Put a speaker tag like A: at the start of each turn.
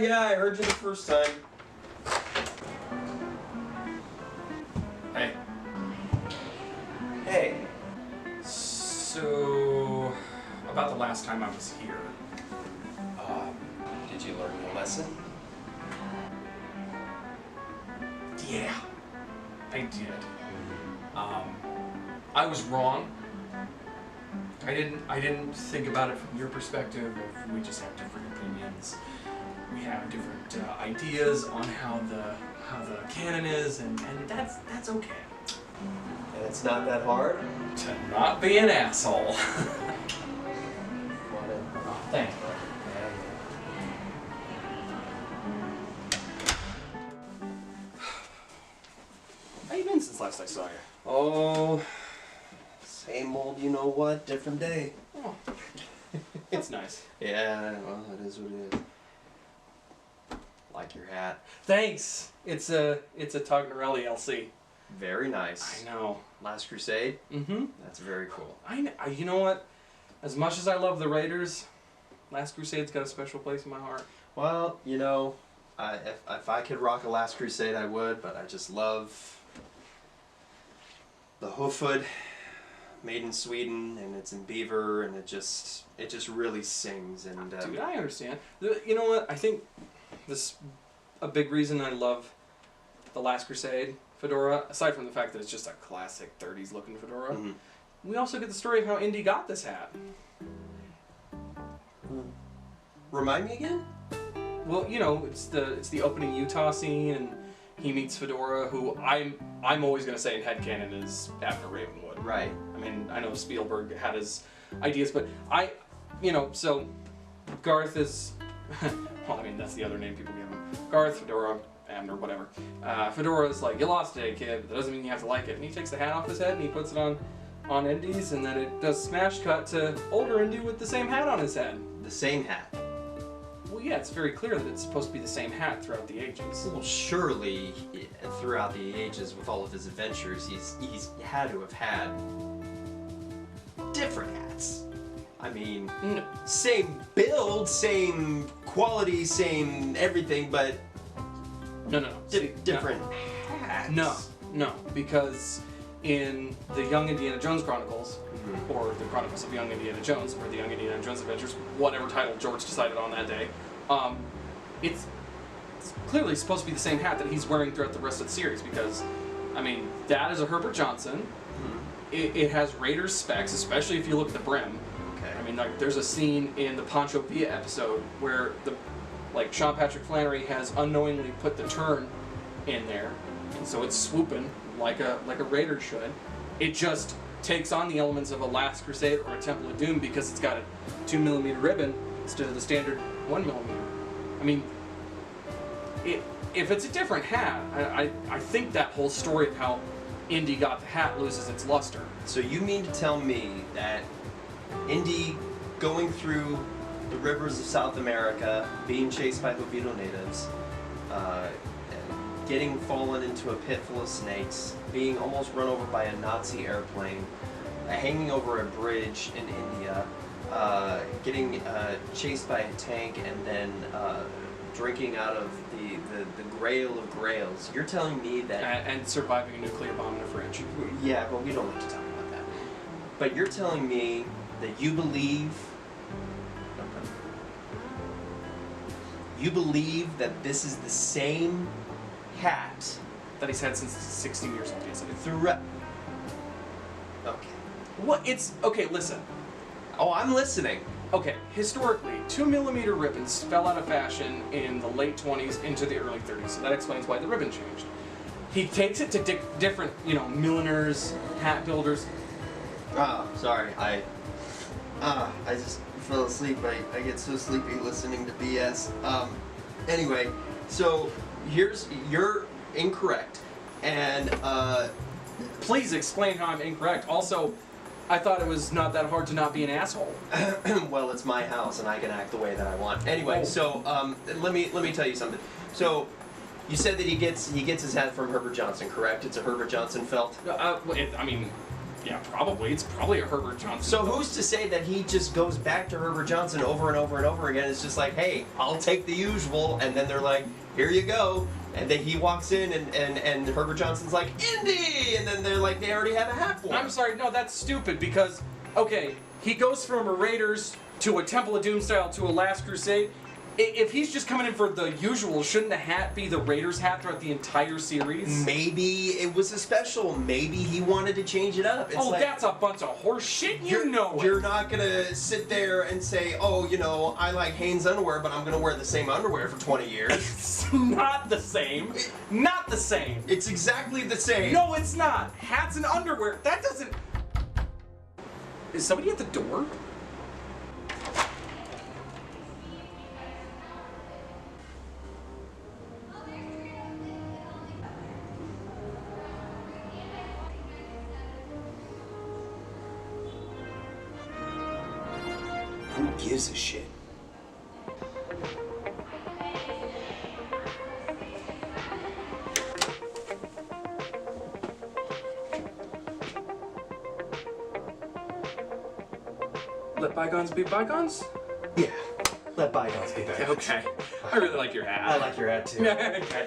A: Yeah, I heard you the first time.
B: Hey.
A: Hey.
B: So, about the last time I was here.
A: Did you learn your lesson?
B: Yeah, I did. I was wrong. I didn't think about it from your perspective of we just have different opinions. We have different ideas on how the canon is, and that's okay.
A: And it's not that hard?
B: To not be an asshole.
A: Come on in.
B: Oh, thanks, bro. How you been since last I saw you?
A: Oh, same old you know what, different day.
B: Oh, that's nice.
A: Yeah, well, it is what it is. Like your hat.
B: Thanks. It's a Tognerelli LC.
A: Very nice.
B: I know.
A: Last Crusade?
B: Mm-hmm.
A: That's very cool.
B: I know. You know what? As much as I love the Raiders, Last Crusade's got a special place in my heart.
A: Well, you know, if I could rock a Last Crusade, I would, but I just love the Hoofhood, made in Sweden, and it's in beaver, and it just really sings. And
B: Dude, I understand. You know what? I think this a big reason I love the Last Crusade fedora, aside from the fact that it's just a classic 30s looking fedora.
A: Mhm.
B: We also get the story of how Indy got this hat.
A: Remind me again?
B: Well, you know, it's the opening Utah scene, and he meets Fedora, who I'm always gonna say in headcanon is Abner Ravenwood.
A: Right.
B: I mean, I know Spielberg had his ideas, but so Garth is, well, I mean, that's the other name people give him. Garth, Fedora, Abner, whatever. Fedora is like, you lost today, kid, but that doesn't mean you have to like it. And he takes the hat off his head and he puts it on Indy's, and then it does smash cut to older Indy with the same hat on his head.
A: The same hat.
B: Well, yeah, it's very clear that it's supposed to be the same hat throughout the ages.
A: Well, surely, throughout the ages, with all of his adventures, he's had to have had different hats. I mean,
B: No.
A: same build, same quality, same everything, but
B: No. See,
A: different hats.
B: No, because in the Young Indiana Jones Chronicles, or the Chronicles of Young Indiana Jones, or the Young Indiana Jones Adventures, whatever title George decided on that day, it's clearly supposed to be the same hat that he's wearing throughout the rest of the series, because, I mean, that is a Herbert Johnson. It has Raiders specs, especially if you look at the brim.
A: Okay.
B: I mean, like, there's a scene in the Pancho Villa episode where Sean Patrick Flannery has unknowingly put the turn in there, and so it's swooping like a Raider should. It just takes on the elements of a Last Crusade or a Temple of Doom because it's got a 2mm ribbon instead of the standard 1mm. I mean, if it's a different hat, I think that whole story of how Indy got the hat loses its luster.
A: So you mean to tell me that Indy going through the rivers of South America, being chased by Jovito natives, getting fallen into a pit full of snakes, being almost run over by a Nazi airplane, hanging over a bridge in India, getting chased by a tank, and then drinking out of the grail of grails. You're telling me that...
B: And surviving a nuclear bomb in a fridge.
A: Yeah, but we don't like to talk about that. But you're telling me that you believe... You believe that this is the same hat
B: That he's had since 16 years old, yes.
A: throughout... Okay.
B: What? It's... Okay, listen.
A: Oh, I'm listening.
B: Okay, historically, 2mm ribbons fell out of fashion in the late 20s into the early 30s, so that explains why the ribbon changed. He takes it to different, milliners, hat builders.
A: Sorry. I just fell asleep. I get so sleepy listening to BS. Anyway, so you're incorrect. And,
B: Please explain how I'm incorrect. Also, I thought it was not that hard to not be an asshole.
A: well, it's my house and I can act the way that I want. Anyway,
B: Oh.
A: so let me tell you something. So You said that he gets his hat from Herbert Johnson, correct? It's a Herbert Johnson felt.
B: I mean, yeah, probably. It's probably a Herbert Johnson.
A: So who's to say that he just goes back to Herbert Johnson over and over and over again? It's just like, hey, I'll take the usual, and then they're like, here you go. And then he walks in, and Herbert Johnson's like, Indy! And then they're like, they already have a hat for him.
B: I'm sorry, no, that's stupid because, okay, he goes from a Raiders to a Temple of Doom style to a Last Crusade. If he's just coming in for the usual, shouldn't the hat be the Raiders hat throughout the entire series?
A: Maybe it was a special. Maybe he wanted to change it up. It's like,
B: that's a bunch of horse shit. You know it.
A: You're not going to sit there and say, oh, I like Hanes underwear, but I'm going to wear the same underwear for 20 years.
B: It's not the same. Not the same.
A: It's exactly the same.
B: No, it's not. Hats and underwear. That doesn't... Is somebody at the door?
A: Who gives a shit?
B: Let bygones be bygones?
A: Yeah. Let bygones be bygones.
B: Okay. I really like your hat.
A: I like your hat too.
B: Okay.